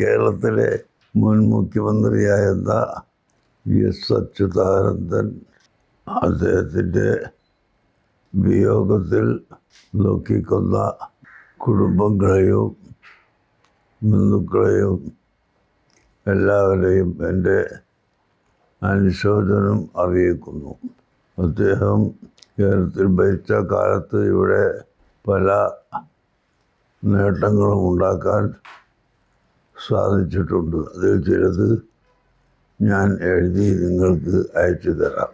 കേരളത്തിലെ മുൻ മുഖ്യമന്ത്രിയായിരുന്ന എസ് അച്യുതാനന്ദൻ അദ്ദേഹത്തിൻ്റെ വിയോഗത്തിൽ ദുഃഖിക്കുന്ന കുടുംബങ്ങളെയും ബന്ധുക്കളെയും എല്ലാവരെയും എൻ്റെ അനുശോചനം അറിയിക്കുന്നു. അദ്ദേഹം കേരളത്തിൽ ഭരിച്ച കാലത്ത് ഇവിടെ പല നേട്ടങ്ങളും ഉണ്ടാക്കാൻ സാധിച്ചിട്ടുണ്ട്. അതിൽ ചിലത് ഞാൻ എഴുതി നിങ്ങൾക്ക് അയച്ചു തരാം.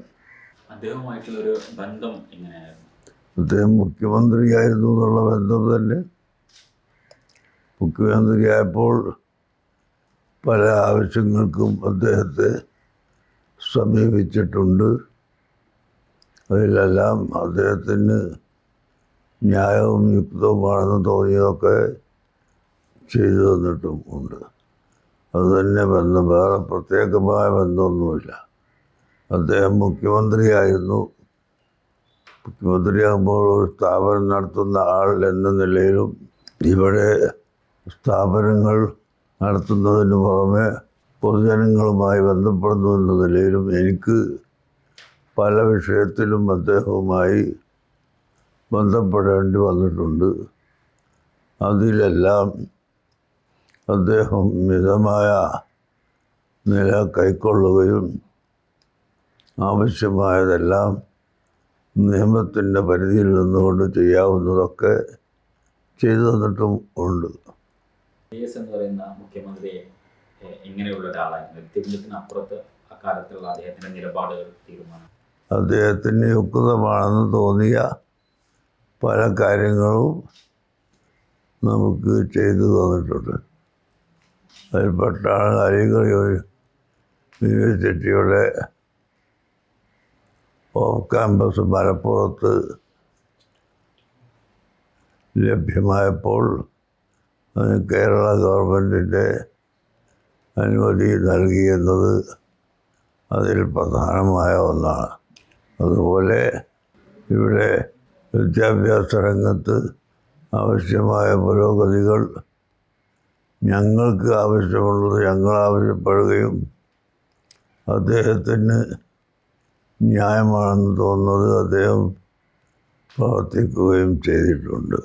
അദ്ദേഹവുമായിട്ടുള്ളൊരു ബന്ധം എങ്ങനെയായിരുന്നു? അദ്ദേഹം മുഖ്യമന്ത്രിയായിരുന്നു എന്നുള്ള ബന്ധം തന്നെ. മുഖ്യമന്ത്രിയായപ്പോൾ പല ആവശ്യങ്ങൾക്കും അദ്ദേഹത്തെ സമീപിച്ചിട്ടുണ്ട്. അതിലെല്ലാം അദ്ദേഹത്തിന് ന്യായവും യുക്തവുമാണെന്ന് തോന്നിയൊക്കെ ചെയ്തു തന്നിട്ടും ഉണ്ട്. അതുതന്നെ ബന്ധം, വേറെ പ്രത്യേകമായ ബന്ധമൊന്നുമില്ല. അദ്ദേഹം മുഖ്യമന്ത്രിയായിരുന്നു. മുഖ്യമന്ത്രിയാകുമ്പോൾ ഒരു സ്ഥാപനം നടത്തുന്ന ആൾ എന്ന നിലയിലും ഇവിടെ സ്ഥാപനങ്ങൾ നടത്തുന്നതിന് പുറമെ പൊതുജനങ്ങളുമായി ബന്ധപ്പെടുന്നു എന്ന നിലയിലും എനിക്ക് പല വിഷയത്തിലും അദ്ദേഹവുമായി ബന്ധപ്പെടേണ്ടി വന്നിട്ടുണ്ട്. അതിലെല്ലാം അദ്ദേഹം മിതമായ നില കൈക്കൊള്ളുകയും ആവശ്യമായതെല്ലാം നിയമത്തിൻ്റെ പരിധിയിൽ നിന്നുകൊണ്ട് ചെയ്യാവുന്നതൊക്കെ ചെയ്തു തന്നിട്ടും ഉണ്ട്. എന്ന് പറയുന്ന മുഖ്യമന്ത്രിയെ എങ്ങനെയുള്ള ഒരാളായിരുന്നു? വ്യക്തിബന്ധത്തിനപ്പുറത്ത് അക്കാലത്തുള്ള അദ്ദേഹത്തിൻ്റെ നിലപാടുകൾ തീരുമാനം അദ്ദേഹത്തിന് യുക്തമാണെന്ന് തോന്നിയ പല കാര്യങ്ങളും നമുക്ക് ചെയ്തു തന്നിട്ടുണ്ട്. അതിൽപ്പെട്ടാണ് അലിഗഡ് യൂണിവേഴ്സിറ്റിയുടെ ഓഫ് ക്യാമ്പസ് മലപ്പുറത്ത് ലഭ്യമായപ്പോൾ അതിന് കേരള ഗവൺമെൻറ്റിൻ്റെ അനുമതി നൽകിയെന്നത് അതിൽ പ്രധാനമായ ഒന്നാണ്. അതുപോലെ ഇവിടെ വിദ്യാഭ്യാസ രംഗത്ത് ആവശ്യമായ പുരോഗതികൾ ഞങ്ങൾക്ക് ആവശ്യമുള്ളത് ഞങ്ങൾ ആവശ്യപ്പെടുകയും അദ്ദേഹത്തിന് ന്യായമാണെന്ന് തോന്നുന്നത് അദ്ദേഹം പ്രവർത്തിക്കുകയും ചെയ്തിട്ടുണ്ട്.